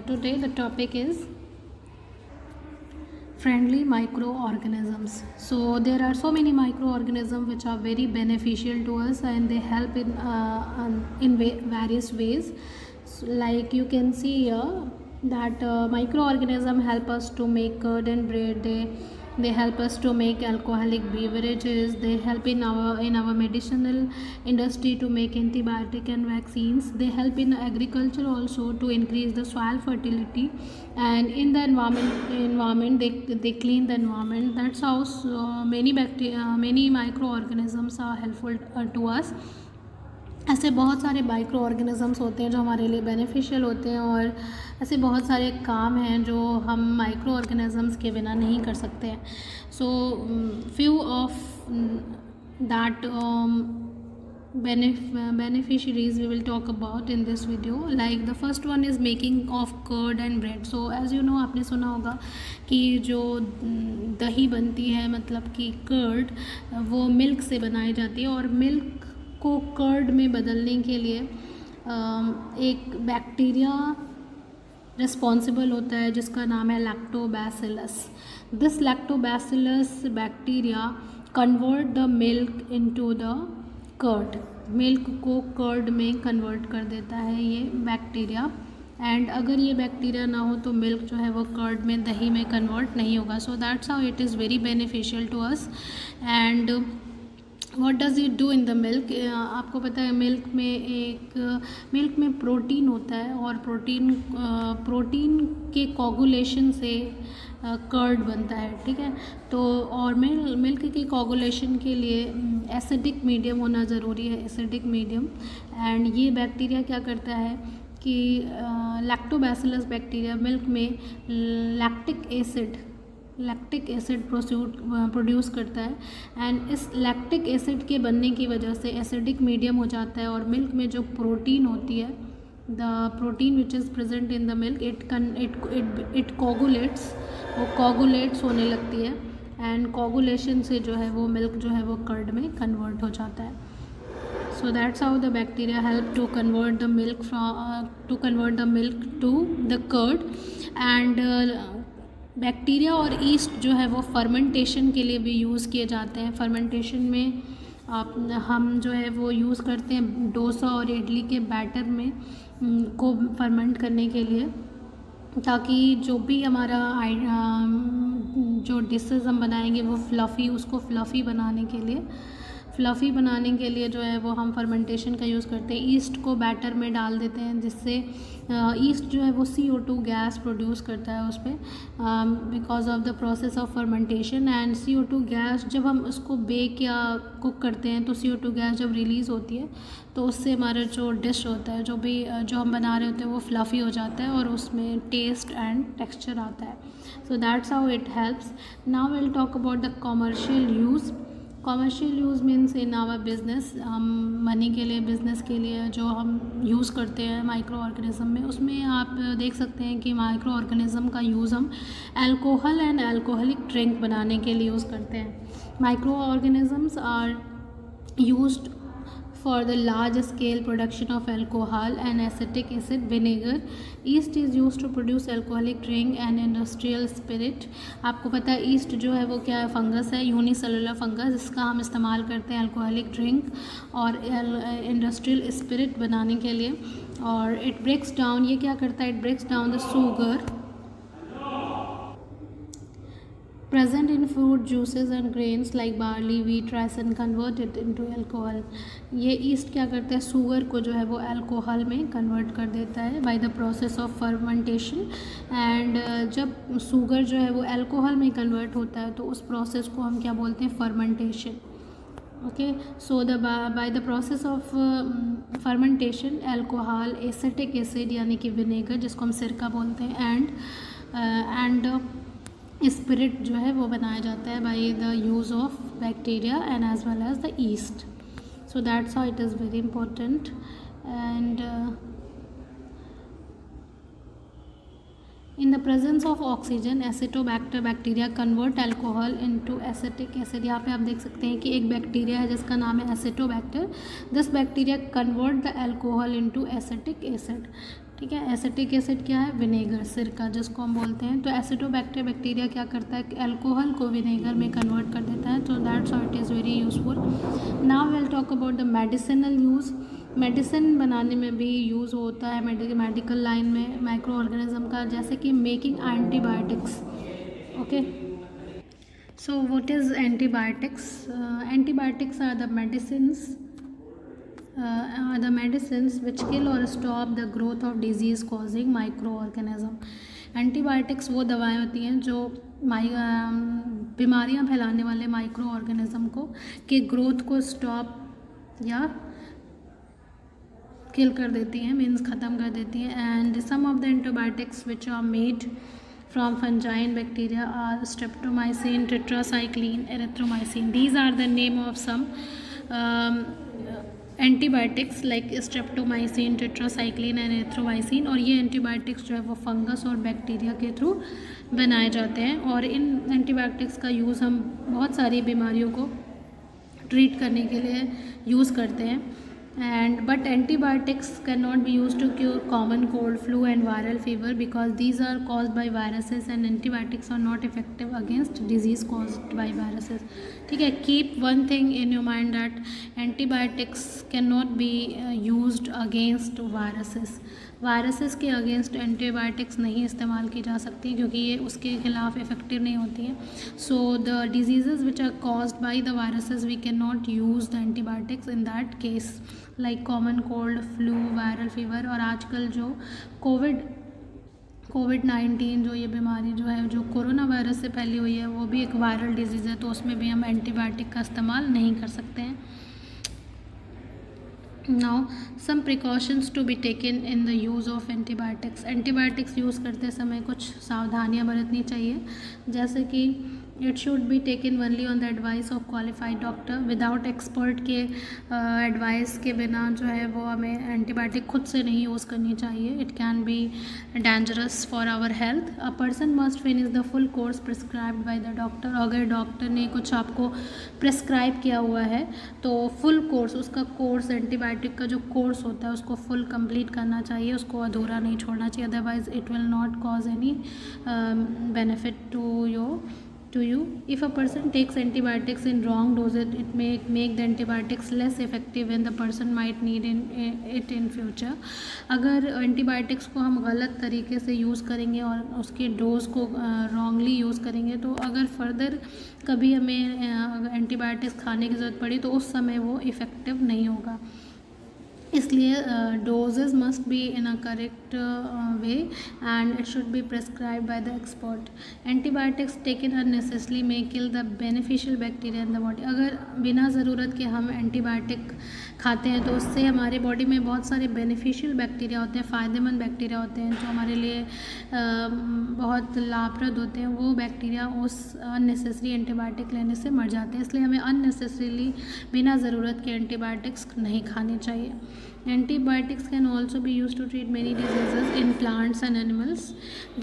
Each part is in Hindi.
today the topic is friendly microorganisms. So there are so many microorganisms which are very beneficial to us, and they help in various ways. So, like you can see here that microorganisms help us to make curd and bread. They help us to make alcoholic beverages. They help in our medicinal industry to make antibiotic and vaccines. They help in agriculture also to increase the soil fertility, and in the environment they clean the environment. That's how many microorganisms are helpful to us. ऐसे बहुत सारे माइक्रो ऑर्गेनिज़म्स होते हैं जो हमारे लिए बेनिफिशियल होते हैं, और ऐसे बहुत सारे काम हैं जो हम माइक्रो ऑर्गेनिज़म्स के बिना नहीं कर सकते हैं. So few of that beneficiaries we will talk about in this video. Like the first one is making of curd and bread. So as you know, आपने सुना होगा कि जो दही बनती है, मतलब कि कर्ड, वो मिल्क से बनाई जाती है, और मिल्क को कर्ड में बदलने के लिए एक बैक्टीरिया रिस्पॉन्सिबल होता है जिसका नाम है lactobacillus. This lactobacillus bacteria convert the milk into the curd. Milk को कर्ड में कन्वर्ट कर देता है ये बैक्टीरिया, एंड अगर ये बैक्टीरिया ना हो तो मिल्क जो है वो कर्ड में, दही में कन्वर्ट नहीं होगा. So that's how it is very beneficial to us. And what does it do in the milk? आपको पता है मिल्क में प्रोटीन होता है, और प्रोटीन के कोगुलेशन से कर्ड बनता है, ठीक है. तो और मिल्क के कोगुलेशन के लिए एसिडिक मीडियम होना ज़रूरी है, एसिडिक मीडियम. एंड ये बैक्टीरिया क्या करता है कि लैक्टोबैसिलस बैक्टीरिया मिल्क में लैक्टिक एसिड प्रोड्यूस करता है, एंड इस लैक्टिक एसिड के बनने की वजह से एसिडिक मीडियम हो जाता है, और मिल्क में जो प्रोटीन होती है, the protein which is present in the milk, it coagulates, वो कोगुलेट्स होने लगती है, एंड कोगुलेशन से जो है वो मिल्क जो है वो कर्ड में कन्वर्ट हो जाता है. So that's how the bacteria help to convert the milk to the curd. And bacteria और ईस्ट जो है वो फर्मेंटेशन के लिए भी यूज़ किए जाते हैं. फर्मेंटेशन में हम जो है वो यूज़ करते हैं डोसा और इडली के बैटर में को फर्मेंट करने के लिए, ताकि जो भी हमारा जो डिशेज़ हम बनाएंगे वो उसको फ्लफ़ी बनाने के लिए जो है वो हम फर्मेंटेशन का यूज़ करते हैं. ईस्ट को बैटर में डाल देते हैं, जिससे ईस्ट जो है वो CO2 गैस प्रोड्यूस करता है उस पर, because of the process of fermentation. And CO2 gas जब हम उसको बेक या कुक करते हैं तो CO2 गैस जब रिलीज़ होती है तो उससे हमारा जो डिश होता है, जो हम बना रहे होते हैं, वो फ्लफ़ी हो जाता है और उसमें टेस्ट एंड टेक्सचर आता है. So that's how it helps. Now will talk about the commercial use. Commercial use means in our business, हम मनी के लिए, बिज़नेस के लिए जो हम यूज़ करते हैं माइक्रो ऑर्गेनिज़म में, उसमें आप देख सकते हैं कि माइक्रो ऑर्गेनिज़म का यूज़ हम अल्कोहल एंड अल्कोहलिक ड्रिंक बनाने के लिए यूज़ करते हैं. Micro organisms are used for the large scale production of alcohol and acetic acid, vinegar. Yeast is used to produce alcoholic drink and industrial spirit. आपको पता है ईस्ट जो है वो क्या है? फंगस है, यूनिसेलुलर फंगस, जिसका हम इस्तेमाल करते हैं अल्कोहलिक ड्रिंक और इंडस्ट्रियल स्पिरिट बनाने के लिए. और इट ब्रेक्स डाउन, ये क्या करता है? It breaks down the sugar present in fruit juices and grains like barley, wheat, rice and convert it into alcohol. ये ईस्ट क्या करता है? शुगर को जो है वो अल्कोहल में कन्वर्ट कर देता है by the process of fermentation. And जब शुगर जो है वो अल्कोहल में कन्वर्ट होता है तो उस प्रोसेस को हम क्या बोलते हैं? Fermentation. Okay, so by the process of fermentation alcohol, acetic acid यानी कि विनेगर जिसको हम सिरका बोलते हैं, एंड स्पिरिट जो है वो बनाया जाता है by the use of bacteria and as well as the yeast. So that's how it is very important. And in the presence of oxygen acetobacter bacteria convert alcohol into acetic acid. यहाँ पे आप देख सकते हैं कि एक बैक्टीरिया है जिसका नाम है Acetobacter. This bacteria convert the alcohol into acetic acid. ठीक है। एसिटिक एसिड क्या है? विनेगर, सिरका जिसको हम बोलते हैं। तो एसिडोबैक्टर बैक्टीरिया क्या करता है? अल्कोहल को विनेगर में कन्वर्ट कर देता है। तो that's how it is very useful. Now will talk about the medicinal use. Medicine बनाने में भी यूज़ होता है मेडिकल लाइन में माइक्रो ऑर्गेनिज्म का, जैसे कि making antibiotics. Okay, so what is antibiotics? Antibiotics are the medicines which kill or stop the growth of disease causing microorganism. Antibiotics वो दवाएं होती हैं जो बीमारियां फैलाने वाले माइक्रो ऑर्गेनिज्म को के ग्रोथ को स्टॉप या किल कर देती हैं, मीन्स ख़त्म कर देती हैं. And some of the antibiotics which are made from fungine bacteria are streptomycin, tetracycline, erythromycin. These are the name of some antibiotics like streptomycin, tetracycline and erythromycin. और ये एंटीबायोटिक्स जो है वो फंगस और बैक्टीरिया के थ्रू बनाए जाते हैं. और इन एंटीबायोटिक्स का यूज़ हम बहुत सारी बीमारियों को ट्रीट करने के लिए यूज़ करते हैं. But antibiotics cannot be used to cure common cold, flu and viral fever because these are caused by viruses and antibiotics are not effective against disease caused by viruses. ठीक है. Keep one thing in your mind that antibiotics cannot be used against viruses. Viruses के अगेंस्ट एंटीबायोटिक्स नहीं इस्तेमाल की जा सकती क्योंकि ये उसके खिलाफ इफेक्टिव नहीं होती हैं. So the disease which are caused by the viruses we can not use the antibiotics in that case, like common cold, flu, viral fever. और आजकल जो कोविड-19 जो ये बीमारी जो है जो कोरोना वायरस से फैली हुई है वो भी एक वायरल डिजीज़ है, तो उसमें भी हम एंटीबायोटिक का इस्तेमाल नहीं कर सकते हैं. Now some precautions to be taken in the use of antibiotics. Antibiotics use करते समय कुछ सावधानियां बरतनी चाहिए, जैसे कि it should be taken only on the advice of qualified doctor. Without expert के एडवाइस के बिना जो है वो हमें एंटीबायोटिक खुद से नहीं यूज़ करनी चाहिए. It can be dangerous for our health. A person must finish the full course prescribed by the doctor. अगर डॉक्टर ने कुछ आपको प्रिस्क्राइब किया हुआ है तो फुल कोर्स, उसका कोर्स, एंटीबायोटिक का जो कोर्स होता है उसको फुल कंप्लीट करना चाहिए, उसको अधूरा नहीं छोड़ना चाहिए. Otherwise it will not cause any benefit to you. If a person takes antibiotics in wrong dosage, it may make the antibiotics less effective when the person might need it in future. अगर एंटीबायोटिक्स को हम गलत तरीके से यूज़ करेंगे और उसके डोज को रॉन्गली यूज़ करेंगे तो अगर फर्दर कभी हमें एंटीबायोटिक्स खाने की ज़रूरत पड़ी तो उस समय वो इफ़ेक्टिव नहीं होगा. इसलिए doses must be in a correct way and it should be prescribe by the expert. Antibiotics taken unnecessarily may kill the beneficial bacteria in the body. अगर बिना ज़रूरत के हम एंटीबायोटिक खाते हैं तो उससे हमारे बॉडी में बहुत सारे बेनिफिशियल बैक्टीरिया होते हैं, फ़ायदेमंद बैक्टीरिया होते हैं जो हमारे लिए बहुत लाभप्रद होते हैं. वो बैक्टीरिया उस अननेसेसरी एंटीबायोटिक लेने से मर जाते हैं. इसलिए हमें अननेसेसरीली बिना ज़रूरत के एंटीबायोटिक्स नहीं खाने चाहिए. Antibiotics can also be used to treat many diseases in plants and animals.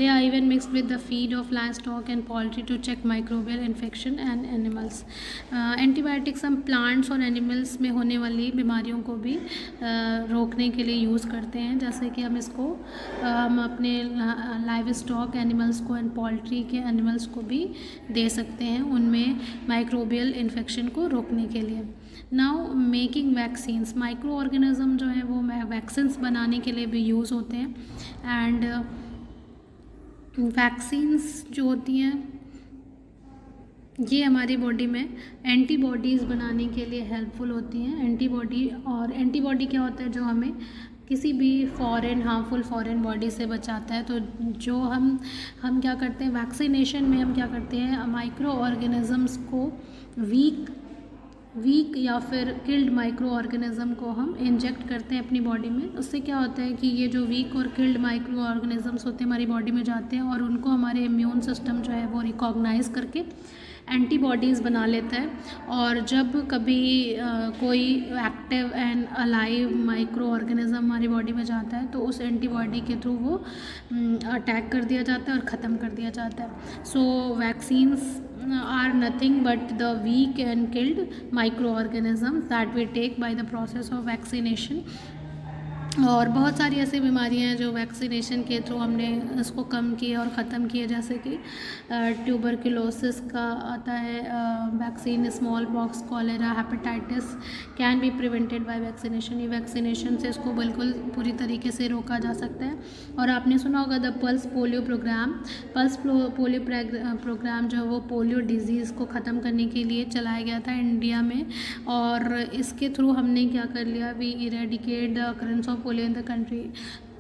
They are even mixed with the feed of livestock and poultry to check microbial infection and animals. Antibiotics हम plants और animals में होने वाली बीमारियों को भी रोकने के लिए यूज़ करते हैं, जैसे कि हम इसको हम अपने लाइव स्टॉक एनिमल्स को एंड पोल्ट्री के एनिमल्स को भी दे सकते हैं उनमें माइक्रोबियल इन्फेक्शन को रोकने के लिए. Now making vaccines. Micro organism जो है वो वैक्सीन्स बनाने के लिए भी यूज़ होते हैं. एंड वैक्सीन्स जो होती हैं ये हमारी बॉडी में एंटीबॉडीज़ बनाने के लिए हेल्पफुल होती हैं. एंटीबॉडी क्या होता है? जो हमें किसी भी हार्मफुल फॉरेन बॉडी से बचाता है. तो जो हम क्या करते हैं वैक्सीनेशन में, हम क्या करते हैं माइक्रो ऑर्गेनिजम्स को वीक या फिर किल्ड माइक्रो ऑर्गेनिज्म को हम इंजेक्ट करते हैं अपनी बॉडी में. उससे क्या होता है कि ये जो वीक और किल्ड माइक्रो ऑर्गेनिजम्स होते हैं हमारी बॉडी में जाते हैं और उनको हमारे इम्यून सिस्टम जो है वो रिकॉग्नाइज करके एंटीबॉडीज़ बना लेता है. और जब कभी कोई active and alive micro organism हमारी बॉडी में जाता है तो उस एंटीबॉडी के थ्रू वो अटैक कर दिया जाता है और ख़त्म कर दिया जाता है. सो vaccines are nothing but the weak and killed microorganisms that we take by the process of vaccination. और बहुत सारी ऐसी बीमारियां हैं जो वैक्सीनेशन के थ्रू हमने इसको कम किया और ख़त्म किया, जैसे कि ट्यूबरकुलोसिस का आता है vaccine, small pox, cholera, hepatitis can be prevented by vaccination. ये वैक्सीनेशन से इसको बिल्कुल पूरी तरीके से रोका जा सकता है। और आपने सुना होगा the pulse polio programme. Pulse polio programme जो है वो पोलियो डिजीज़ को ख़त्म करने के लिए चलाया गया था इंडिया में, और इसके थ्रू हमने क्या कर लिया, we eradicate the occurrence of polio in the country.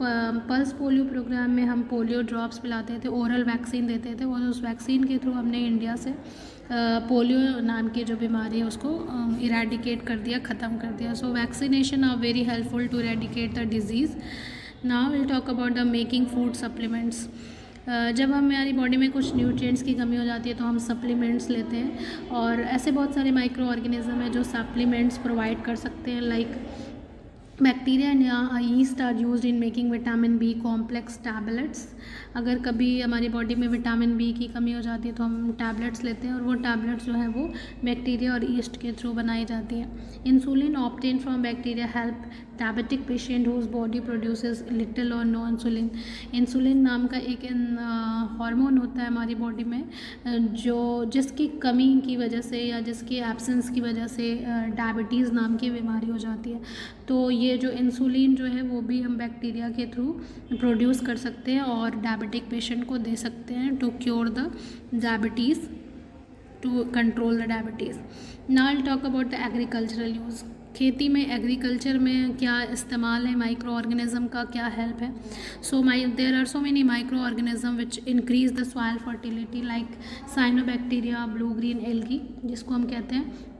Pulse polio programme में हम पोलियो ड्रॉप्स पिलाते थे, ओरल वैक्सीन देते थे, और उस वैक्सीन के थ्रू हमने इंडिया से पोलियो नाम की जो बीमारी है उसको इरेडिकेट कर दिया, ख़त्म कर दिया। So vaccination are very helpful to eradicate the disease. Now will talk about the making food supplements. जब हमारी बॉडी में कुछ न्यूट्रिएंट्स की कमी हो जाती है तो हम सप्लीमेंट्स लेते हैं, और ऐसे बहुत सारे माइक्रो ऑर्गेनिज्म हैं जो सप्लीमेंट्स प्रोवाइड कर सकते हैं, like bacteria and yeast are used in making vitamin B complex tablets. अगर कभी हमारी बॉडी में विटामिन बी की कमी हो जाती है तो हम टैबलेट्स लेते हैं, और वो टैबलेट्स जो है वो बैक्टीरिया और यीस्ट के थ्रू बनाई जाती है। Insulin obtain from bacteria help diabetic patient whose body produces little or no insulin. Insulin नाम का एक हार्मोन होता है हमारी बॉडी में, जो जिसकी कमी की वजह से या जिसकी एब्सेंस की वजह से डायबिटीज़ नाम की बीमारी हो जाती है। तो ये जो इंसुलिन जो है वो भी हम बैक्टीरिया के थ्रू प्रोड्यूस कर सकते हैं और डायबिटिक पेशेंट को दे सकते हैं to cure the diabetes, to control the diabetes. Now I will talk about the agricultural use. खेती में, एग्रीकल्चर में क्या इस्तेमाल है, माइक्रो ऑर्गेनिज्म का क्या हेल्प है। So there are so many micro organism which increase the soil fertility, like cyanobacteria, blue green algae जिसको हम कहते हैं,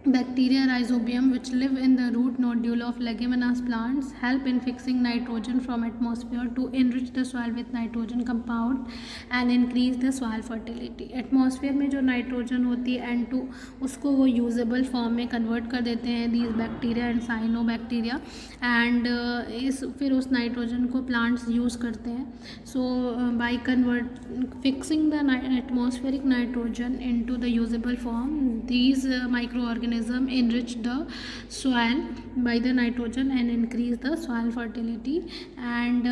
bacteria rhizobium which live in the root nodule of leguminous plants help in fixing nitrogen from atmosphere to enrich the soil with nitrogen compound and increase the soil fertility। Atmosphere में जो नाइट्रोजन होती है N2 उसको वो यूजेबल फॉर्म में कन्वर्ट कर देते हैं these bacteria and cyano bacteria, and फिर उस नाइट्रोजन को प्लांट्स यूज़ करते हैं। So by fixing the atmospheric nitrogen into the usable form, these micro organism enrich the soil by the nitrogen and increase the soil fertility, and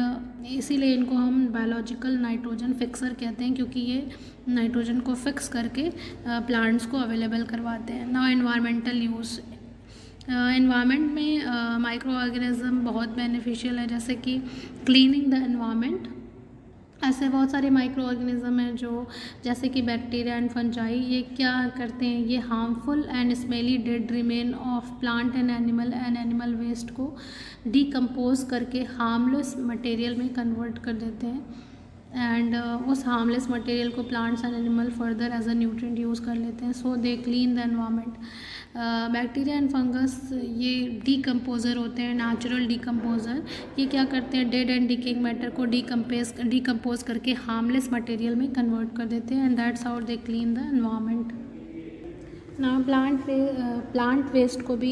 इसीलिए इनको हम बायोलॉजिकल नाइट्रोजन फिक्सर कहते हैं, क्योंकि ये नाइट्रोजन को फिक्स करके प्लांट्स को अवेलेबल करवाते हैं। Now environmental use. एनवायरनमेंट में माइक्रो ऑर्गेनिज्म बहुत बेनिफिशियल है, जैसे कि क्लीनिंग द एनवायरनमेंट। ऐसे बहुत सारे माइक्रो ऑर्गेनिज्म हैं जो, जैसे कि बैक्टीरिया एंड फंजाई, ये क्या करते हैं, ये harmful and smelly dead remain of plant and animal waste को डीकम्पोज करके हार्मलेस मटेरियल में कन्वर्ट कर देते हैं, एंड उस हार्मलेस मटेरियल को plants and animal further as a nutrient use कर लेते हैं। So they clean the environment. Bacteria and fungus ये डीकम्पोज़र होते हैं, नेचुरल डीकम्पोज़र। ये क्या करते हैं, डेड एंड डिकेइंग मैटर को डीकम्पोज करके हार्मलेस मटेरियल में कन्वर्ट कर देते हैं, and that's how they clean the environment. ना प्लांट वेस्ट को भी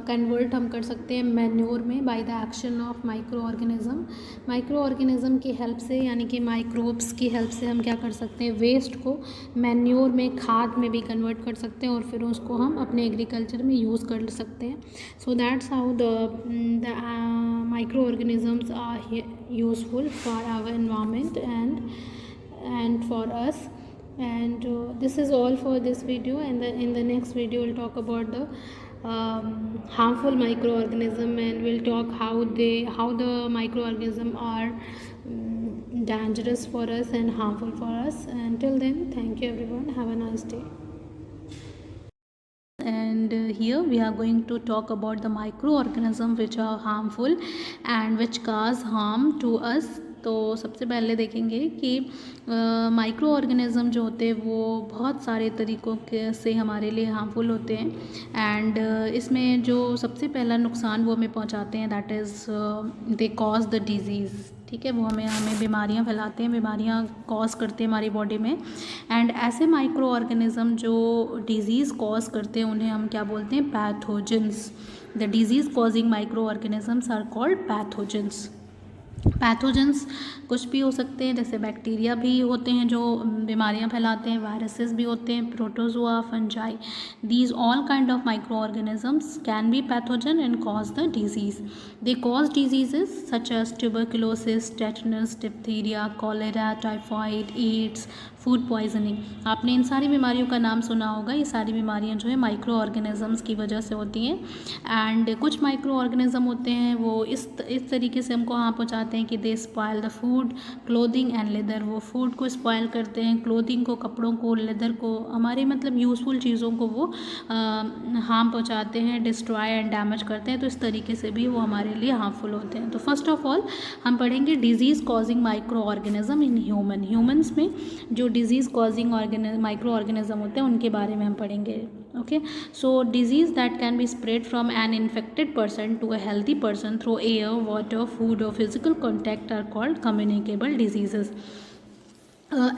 कन्वर्ट हम कर सकते हैं मैन्योर में by the action of micro organism. Micro organism की हेल्प से, यानी कि माइक्रोब्स की हेल्प से हम क्या कर सकते हैं, वेस्ट को मैन्योर में, खाद में भी कन्वर्ट कर सकते हैं, और फिर उसको हम अपने एग्रीकल्चर में यूज़ कर सकते हैं। So that's how the micro organisms are useful for our environment and for us, and this is all for this video, and in the next video we'll talk about the harmful microorganism, and we'll talk how the microorganism are dangerous for us and harmful for us. Until then, thank you everyone, have a nice day. And here we are going to talk about the microorganisms which are harmful and which cause harm to us. तो सबसे पहले देखेंगे कि माइक्रो ऑर्गेनिज़म जो होते हैं वो बहुत सारे तरीक़ों के से हमारे लिए हार्मफुल होते हैं, एंड इसमें जो सबसे पहला नुकसान वो हमें पहुंचाते हैं, that is they cause the disease. ठीक है, वो हमें बीमारियां फैलाते हैं, बीमारियां कॉज करते हैं हमारी बॉडी में। एंड ऐसे माइक्रो ऑर्गेनिज़म जो डिज़ीज़ कॉज करते हैं उन्हें हम क्या बोलते हैं, pathogens. The disease causing micro organisms are called pathogens. Pathogens कुछ भी हो सकते हैं, जैसे बैक्टीरिया भी होते हैं जो बीमारियां फैलाते हैं, वायरसेस भी होते हैं, protozoa, fungi, these all kind of micro organisms can be pathogen and cause the disease. They cause diseases such as tuberculosis, tetanus, diphtheria, cholera, typhoid, AIDS, food poisoning. आपने इन सारी बीमारियों का नाम सुना होगा. ये सारी बीमारियां जो है माइक्रो ऑर्गेनिजम्स की वजह से होती हैं. एंड कुछ माइक्रो ऑर्गेनिज्म होते हैं वो इस तरीके से हमको हार्म पहुंचाते हैं कि they spoil the food, clothing and leather. वो फूड को स्पॉइल करते हैं, क्लोथिंग को, कपड़ों को, लेदर को, हमारे मतलब यूज़फुल चीज़ों को वो हार्म पहुंचाते हैं, डिस्ट्रॉय एंड डैमेज करते हैं. तो इस तरीके से भी वो हमारे लिए हार्मफुल होते हैं. तो फर्स्ट ऑफ ऑल हम पढ़ेंगे disease causing micro organism in humans में जो डिजीज़ कॉजिंग माइक्रो ऑर्गेनिज्म होते हैं उनके बारे में हम पढ़ेंगे. Okay, so disease that can be spread from an infected person to a healthy person through air, water, food or physical contact are called communicable diseases.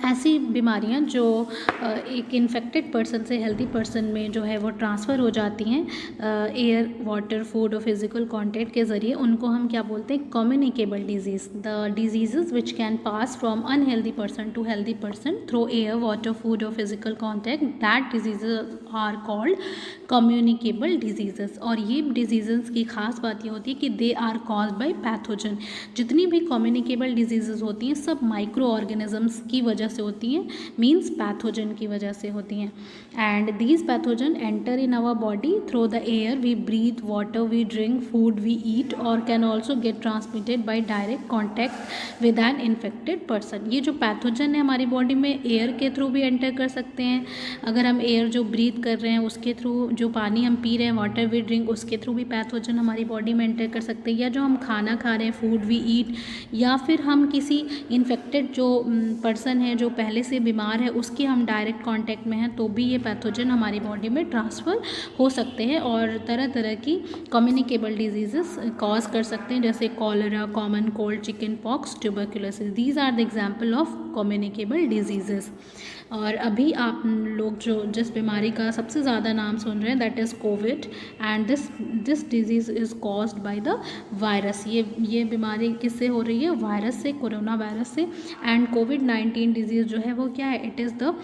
ऐसी बीमारियां जो एक इन्फेक्टेड पर्सन से हेल्दी पर्सन में जो है वो ट्रांसफ़र हो जाती हैं एयर, वाटर, फूड और फिजिकल कांटेक्ट के ज़रिए, उनको हम क्या बोलते हैं? Communicable disease. The disease which can pass from unhealthy person to healthy person through air, water, food और physical contact, that disease are called communicable disease. और ये डिजीज़ की खास बात ये होती है कि they are cause by pathogen. जितनी भी कम्युनिकेबल डिजीज़ होती हैं सब माइक्रो ऑर्गेनिजम्स की वजह से होती हैं, मीन्स पैथोजन की वजह से होती हैं. And these pathogen enter in our body through the air we breathe, water we drink, food we eat और can also get transmitted by direct contact with an infected person. ये जो पैथोजन है हमारी बॉडी में एयर के थ्रू भी एंटर कर सकते हैं. अगर हम एयर जो ब्रीथ कर रहे हैं उसके थ्रू, जो पानी हम पी रहे हैं, वाटर वी ड्रिंक, उसके थ्रू भी पैथोजन हमारी बॉडी में एंटर कर सकते हैं. या जो हम खाना खा रहे हैं, फूड वी ईट, या फिर हम किसी इन्फेक्टेड जो पर्सन है जो पहले से बीमार है उसके हम डायरेक्ट कांटेक्ट में हैं तो भी ये पैथोजन हमारी बॉडी में ट्रांसफ़र हो सकते हैं और तरह तरह की कम्युनिकेबल डिजीज़ेस कॉज कर सकते हैं, जैसे cholera, common cold, chicken pox, tuberculosis. These are the example of communicable diseases. और अभी आप लोग जो जिस बीमारी का सबसे ज़्यादा नाम सुन रहे हैं that is COVID, and this disease is caused by the virus. ये बीमारी किससे हो रही है? वायरस से, कोरोना वायरस से. एंड कोविड-19 डिजीज़ जो है वो क्या है? It is the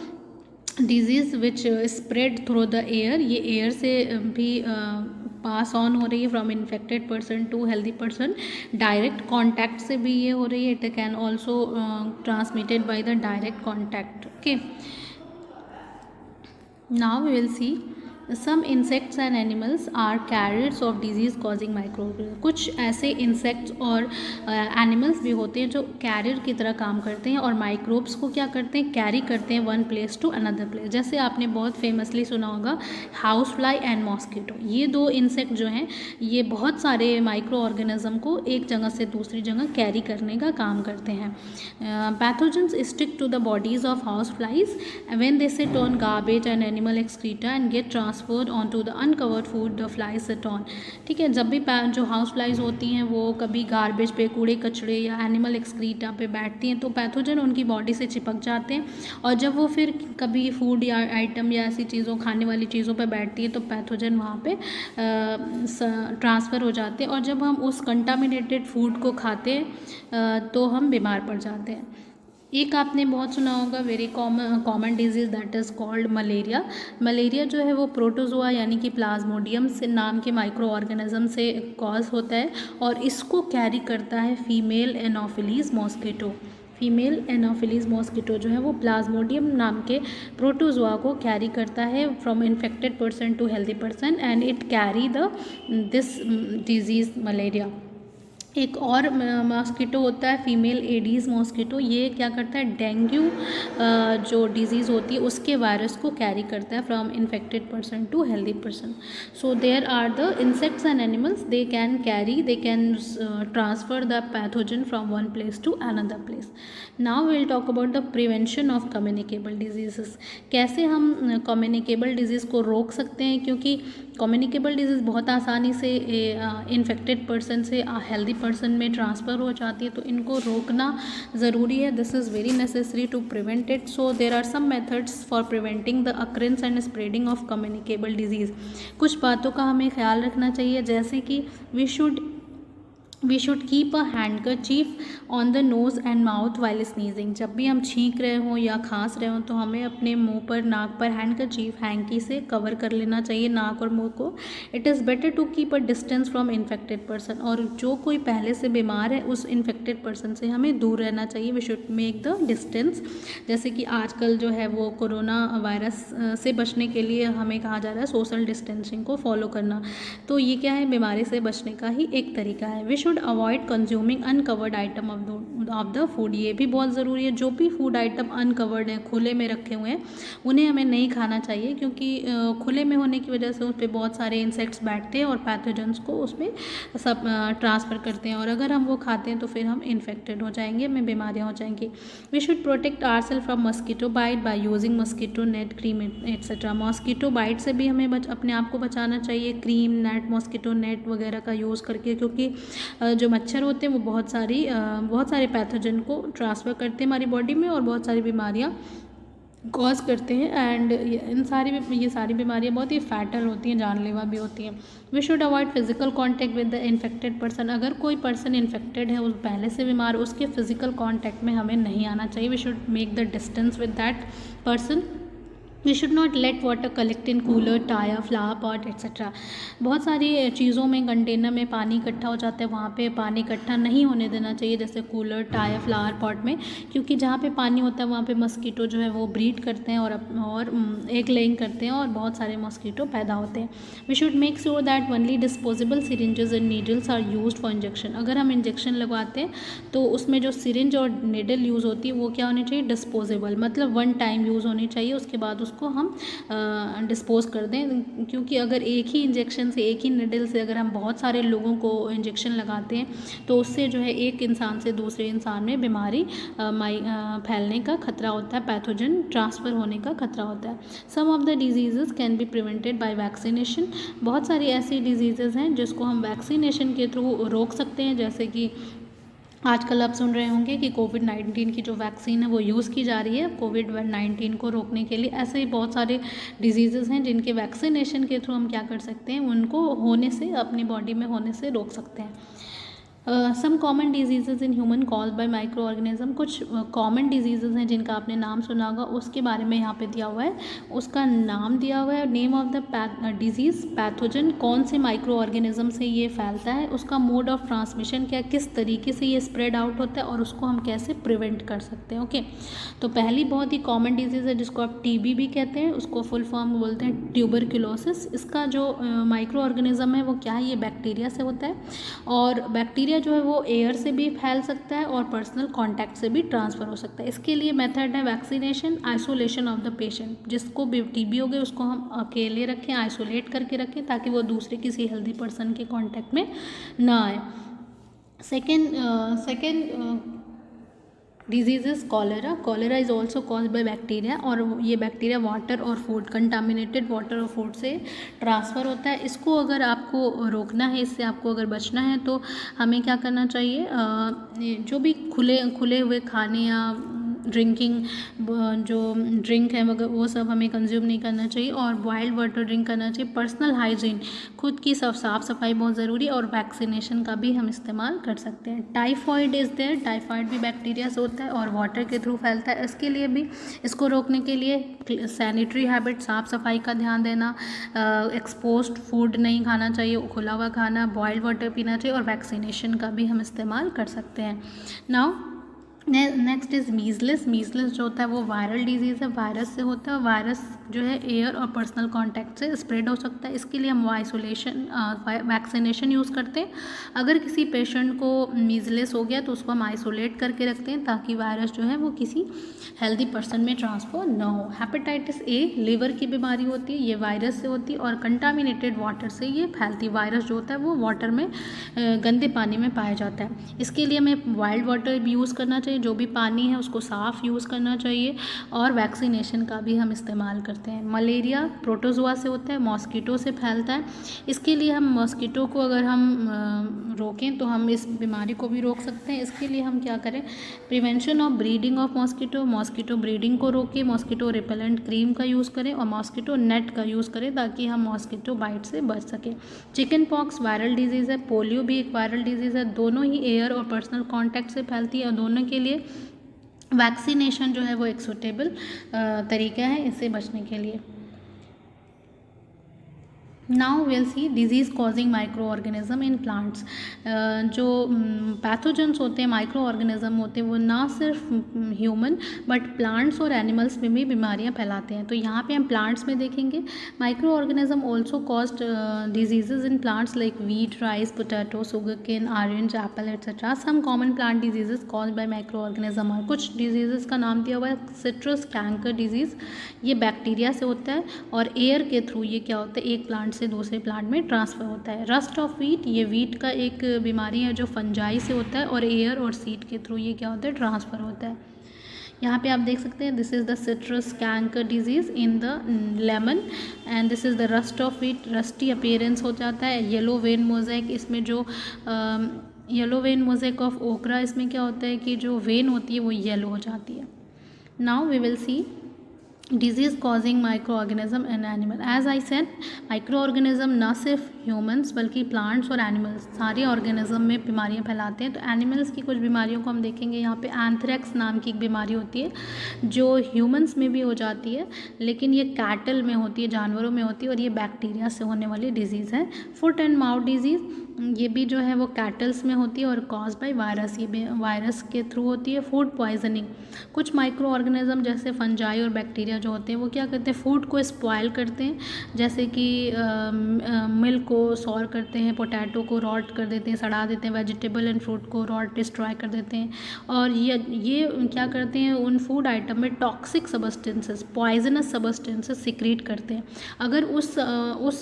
disease which spread through the air. ये एयर से भी पास ऑन हो रही है from infected person to healthy person. Direct contact से भी ये हो रही है. It can also transmitted by the direct contact. Okay, now we will see some insects and animals are carriers of disease causing microorganisms. कुछ ऐसे इंसेक्ट्स और एनिमल्स भी होते हैं जो कैरियर की तरह काम करते हैं और माइक्रोब्स को क्या करते हैं? कैरी करते हैं one place to another place. जैसे आपने बहुत फेमसली सुना होगा हाउस फ्लाई एंड मॉस्किटो. ये दो इंसेक्ट जो हैं ये बहुत सारे माइक्रो ऑर्गेनिज्म को एक जगह से दूसरी जगह कैरी करने का काम करते हैं. Pathogens stick to the bodies of house flies when they sit on garbage and animal excreta and get transferred onto the uncovered food the flies sit on. ठीक है, जब भी जो हाउस फ्लाइज होती हैं वो कभी गार्बेज पे, कूड़े कचड़े या एनिमल एक्सक्रीटा पे बैठती हैं तो पैथोजन उनकी बॉडी से चिपक जाते हैं और जब वो फिर कभी फूड या आइटम या ऐसी चीज़ों, खाने वाली चीज़ों पे बैठती है तो पैथोजन वहाँ पे ट्रांसफ़र हो जाते हैं और जब हम उस कंटामिनेटेड फूड को खाते हैं तो हम बीमार पड़ जाते हैं. एक आपने बहुत सुना होगा very common disease that is called malaria. Malaria जो है वो प्रोटोजोआ यानी कि प्लाज्मोडियम से नाम के माइक्रो ऑर्गेनिज्म से कॉज होता है और इसको कैरी करता है female anopheles mosquito. Female anopheles mosquito जो है वो प्लाज्मोडियम नाम के प्रोटोजोआ को कैरी करता है from infected person to healthy person and it carry this disease malaria. एक और मॉस्किटो होता है फीमेल एडीज़ मॉस्किटो. ये क्या करता है? डेंगू जो डिजीज़ होती है उसके वायरस को कैरी करता है from infected person to healthy person. So there are the insects and animals they can transfer the pathogen from one place to another place. Now we will talk about the prevention of communicable disease. कैसे हम कम्युनिकेबल डिजीज़ को रोक सकते हैं, क्योंकि कम्युनिकेबल डिजीज़ बहुत आसानी से इन्फेक्टेड पर्सन से हेल्दी पर्सन में ट्रांसफ़र हो जाती है तो इनको रोकना ज़रूरी है. This is very necessary to prevent it. So there are some methods for preventing the occurrence and spreading of communicable disease. कुछ बातों का हमें ख्याल रखना चाहिए, जैसे कि we should we should keep a handkerchief on the nose and mouth while sneezing. जब भी हम छींक रहे हों या खांस रहे हों तो हमें अपने मुंह पर, नाक पर हैंडकरचीफ, हैंकी से कवर कर लेना चाहिए नाक और मुंह को। It is better to keep a distance from infected person, और जो कोई पहले से बीमार है उस इन्फेक्टेड पर्सन से हमें दूर रहना चाहिए। We should make the distance. जैसे कि आजकल जो है वो कोरोना वायरस से बचने के लिए हमें कहा जा रहा है सोशल डिस्टेंसिंग को फॉलो करना, तो ये क्या है, बीमारी से बचने का ही एक तरीका है। We should avoid consuming uncovered item of the food. ये भी बहुत ज़रूरी है, जो भी फूड आइटम अनकवर्ड है, खुले में रखे हुए हैं, उन्हें हमें नहीं खाना चाहिए, क्योंकि खुले में होने की वजह से उस पर बहुत सारे इंसेक्ट्स बैठते हैं और पैथोजेंस को उसमें सब ट्रांसफ़र करते हैं, और अगर हम वो खाते हैं तो फिर हम इन्फेक्टेड हो जाएंगे, हमें बीमारियाँ हो जाएंगी। We should protect ourself from mosquito bite by using mosquito net, cream etcetera. Mosquito bite से भी हमें अपने आप को बचाना चाहिए, क्रीम नेट, मस्कीटो नेट वगैरह का यूज़ करके, क्योंकि जो मच्छर होते हैं वो बहुत सारे पैथोजन को ट्रांसफ़र करते हैं हमारी बॉडी में और बहुत सारी बीमारियाँ कॉज करते हैं। एंड ये सारी बीमारियाँ बहुत ही फैटल होती हैं, जानलेवा भी होती हैं। We should avoid physical contact with the infected person. अगर कोई पर्सन इन्फेक्टेड है, उस पहले से बीमार, उसके फिजिकल कॉन्टैक्ट में हमें नहीं आना चाहिए। We should make the distance with that person. We should not let water collect in cooler, tyre, flower pot etcetera. बहुत सारी चीज़ों में, कंटेनर में पानी इकट्ठा हो जाता है, वहाँ पे पानी इकट्ठा नहीं होने देना चाहिए, जैसे कूलर, टायर, फ्लावर पॉट में, क्योंकि जहाँ पे पानी होता है वहाँ पे मस्कीटो जो है वो ब्रीड करते हैं और एग लेइंग करते हैं और बहुत सारे मस्कीटो पैदा होते हैं। We should make sure that only disposable syringes and needles are used for injection. अगर हम इंजेक्शन लगवाते हैं तो उसमें जो सिरिंज और नीडल यूज़ होती है वो क्या होनी चाहिए, डिस्पोजेबल, मतलब वन टाइम यूज़ होनी चाहिए, उसके बाद उसको हम डिस्पोज कर दें। क्योंकि अगर एक ही इंजेक्शन से, एक ही निडल से अगर हम बहुत सारे लोगों को इंजेक्शन लगाते हैं तो उससे जो है एक इंसान से दूसरे इंसान में बीमारी फैलने का खतरा होता है, पैथोजन ट्रांसफ़र होने का खतरा होता है। Some of the disease can be prevented by vaccination. बहुत सारी ऐसी डिजीज़ हैं जिसको हम वैक्सीनेशन के थ्रू रोक सकते हैं, जैसे कि आजकल आप सुन रहे होंगे कि कोविड-19 की जो वैक्सीन है वो यूज़ की जा रही है कोविड-19 को रोकने के लिए। ऐसे ही बहुत सारे डिजीज़ेज़ हैं जिनके वैक्सीनेशन के थ्रू हम क्या कर सकते हैं, उनको होने से, अपनी बॉडी में होने से रोक सकते हैं। Some common disease in human cause by micro organism. कुछ कॉमन डिजीज़ हैं जिनका आपने नाम सुना होगा, उसके बारे में यहाँ पे दिया हुआ है, उसका नाम दिया हुआ है, name of the disease, pathogen, कौन से माइक्रो ऑर्गेनिज्म से ये फैलता है, उसका मोड ऑफ ट्रांसमिशन क्या, किस तरीके से ये स्प्रेड आउट होता है और उसको हम कैसे प्रिवेंट कर सकते हैं। ओके, तो पहली बहुत ही कॉमन डिजीज़ है जिसको आप टीबी भी कहते हैं, उसको फुल फॉर्म बोलते हैं ट्यूबरक्लोसिस। इसका जो माइक्रो ऑर्गेनिज्म है वो क्या है, ये बैक्टीरिया से होता है, और बैक्टीरिया जो है वो एयर से भी फैल सकता है और पर्सनल कांटेक्ट से भी ट्रांसफ़र हो सकता है। इसके लिए मेथड है vaccination, isolation of the patient. जिसको भी टीबी हो गई उसको हम अकेले रखें, आइसोलेट करके रखें, ताकि वो दूसरे किसी हेल्दी पर्सन के कांटेक्ट में ना आए। Second disease is cholera. Cholera is also cause by bacteria, और ये बैक्टीरिया वाटर और फूड, कंटामिनेटेड वाटर और फूड से ट्रांसफ़र होता है। इसको अगर आपको रोकना है, इससे आपको अगर बचना है तो हमें क्या करना चाहिए, जो भी खुले हुए खाने या ड्रिंकिंग, जो ड्रिंक है मगर वो सब हमें कंज्यूम नहीं करना चाहिए, और बॉइल्ड वाटर ड्रिंक करना चाहिए। पर्सनल हाइजीन, खुद की साफ़ सफाई बहुत ज़रूरी है, और वैक्सीनेशन का भी हम इस्तेमाल कर सकते हैं। टाइफॉइड इज़ देयर, टाइफॉइड भी बैक्टीरिया से होता है और वाटर के थ्रू फैलता है। इसके लिए भी, इसको रोकने के लिए सैनिटरी हैबिट, साफ़ सफाई का ध्यान देना, एक्सपोज्ड फूड नहीं खाना चाहिए, खुला हुआ खाना, बॉइल्ड वाटर पीना चाहिए, और वैक्सीनेशन का भी हम इस्तेमाल कर सकते हैं। Now next is measles. Measles जो होता है वो वायरल डिजीज़ है, वायरस से होता है, वायरस जो है एयर और पर्सनल कांटेक्ट से स्प्रेड हो सकता है। इसके लिए हम वैक्सीनेशन यूज़ करते हैं। अगर किसी पेशेंट को मीज़ल्स हो गया तो उसको हम आइसोलेट करके रखते हैं, ताकि वायरस जो है वो किसी हेल्दी पर्सन में ट्रांसफ़र ना हो। हेपेटाइटिस ए लीवर की बीमारी होती है, ये वायरस से होती है, और कंटामिनेटेड वाटर से ये फैलती। वायरस जो होता है वो वाटर में, गंदे पानी में पाया जाता है। इसके लिए हमें वाइल्ड वाटर भी यूज़ करना चाहिए, हैं, जो भी पानी है उसको साफ़ यूज़ करना चाहिए, और वैक्सीनेशन का भी हम इस्तेमाल करते हैं। मलेरिया प्रोटोजोआ से होता है, मॉस्किटो से फैलता है। इसके लिए हम मॉस्किटो को अगर हम रोकें तो हम इस बीमारी को भी रोक सकते हैं। इसके लिए हम क्या करें, prevention of breeding of mosquito, mosquito breeding को रोकें, मॉस्किटो रिपेलेंट क्रीम का यूज़ करें और मॉस्किटो नेट का यूज़ करें ताकि हम मॉस्किटो बाइट से बच सकें। चिकन पॉक्स वायरल डिजीज़ है, पोलियो भी एक वायरल डिजीज़ है, दोनों ही एयर और पर्सनल कॉन्टैक्ट से फैलती है और दोनों के लिए वैक्सीनेशन जो है वो एक सूटेबल तरीका है इससे बचने के लिए। Now will see disease causing micro organism in plants. जो पैथोजेंस होते हैं, माइक्रो ऑर्गेनिज्म होते हैं, वो ना सिर्फ ह्यूमन बट प्लांट्स और एनिमल्स में भी बीमारियां फैलाते हैं। तो यहाँ पे हम प्लांट्स में देखेंगे, micro organism also caused diseases in plants like wheat, rice, potato, sugar cane, orange, apple etcetera. Some common plant diseases caused by micro organism और कुछ डिजीजेज का नाम दिया हुआ है सिट्रस कैंकर डिजीज़। ये बैक्टीरिया से होता है और एयर के थ्रू ये क्या होता है, एक प्लांट से दूसरे प्लांट में ट्रांसफ़र होता है। रस्ट ऑफ वीट, ये वीट का एक बीमारी है जो फंजाई से होता है और एयर और सीड के थ्रू ये क्या होता है, ट्रांसफ़र होता है। यहाँ पे आप देख सकते हैं, this is the citrus canker disease in the lemon and this is the rust of wheat. Rusty appearance हो जाता है। येलो वेन मोज़ेक, इसमें जो येलो वेन मोज़ेक ऑफ ओकरा, इसमें क्या होता है कि जो वेन होती है वो येलो हो जाती है। Now we will see disease causing micro organism and animal. As I said, micro organism ना सिर्फ ह्यूमंस बल्कि प्लांट्स और एनिमल्स सारे ऑर्गेनिज्म में बीमारियां फैलाते हैं। तो एनिमल्स की कुछ बीमारियों को हम देखेंगे। यहाँ पे एंथ्रेक्स नाम की एक बीमारी होती है जो ह्यूमंस में भी हो जाती है, लेकिन ये कैटल में होती है, जानवरों में होती है, और ये बैक्टीरिया से होने वाली डिजीज़ है। फुट एंड माउथ डिजीज़, ये भी जो है वो कैटल्स में होती है और कॉज बाय वायरस, ये वायरस के थ्रू होती है। फूड पॉइजनिंग, कुछ माइक्रो ऑर्गेनिज्म जैसे फंजाई और बैक्टीरिया जो होते हैं वो क्या करते हैं, फूड को स्पॉयल करते हैं, जैसे कि मिल्क को सॉर करते हैं, पोटैटो को रॉट कर देते हैं, सड़ा देते हैं, वेजिटेबल एंड फ्रूट को रॉट डिस्ट्रॉय कर देते हैं। और ये क्या करते हैं, उन फूड आइटम में toxic substances, poisonous substances secrete करते हैं। अगर उस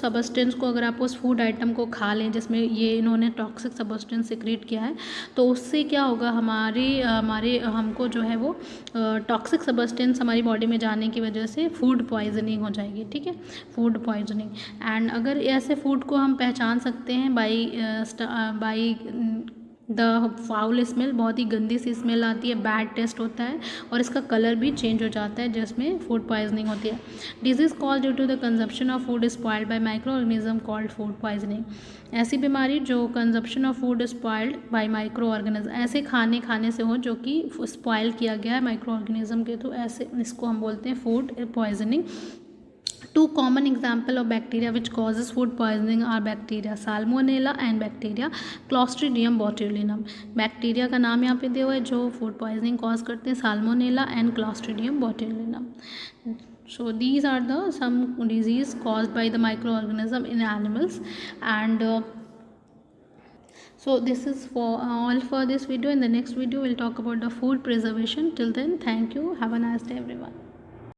सबस्टेंस को, अगर आप उस फूड आइटम को खा लें जिसमें ये इन्होंने टॉक्सिक सबस्टेंस सिक्रीट किया है, तो उससे क्या होगा, हमारे हमको जो है वो टॉक्सिक सबस्टेंस हमारी बॉडी में जाने की वजह से फूड पॉइजनिंग हो जाएगी। ठीक है, फूड पॉइजनिंग। एंड अगर ऐसे फूड को हम पहचान सकते हैं बाई द फाउल स्मेल, बहुत ही गंदी सी स्मेल आती है, बैड टेस्ट होता है और इसका कलर भी चेंज हो जाता है जिसमें फूड पॉइजनिंग होती है। Disease cause due to the consumption of food spoiled by micro organism called food poisoning. ऐसी बीमारी जो consumption of food spoiled by micro organism, ऐसे खाने से हो जो कि स्पॉइल किया गया है माइक्रो ऑर्गेनिज्म के थ्रू, ऐसे इसको हम बोलते हैं food poisoning. Two common example of bacteria which causes food poisoning are bacteria Salmonella and bacteria Clostridium botulinum। Bacteria का नाम यहाँ पे दिया हुआ है जो फूड पॉइजनिंग कॉज करते हैं, Salmonella and Clostridium botulinum। So these are the some disease caused by the microorganism in animals and so this is for all for this video. In the next video we'll talk about the food preservation. Till then, thank you, have a nice day everyone.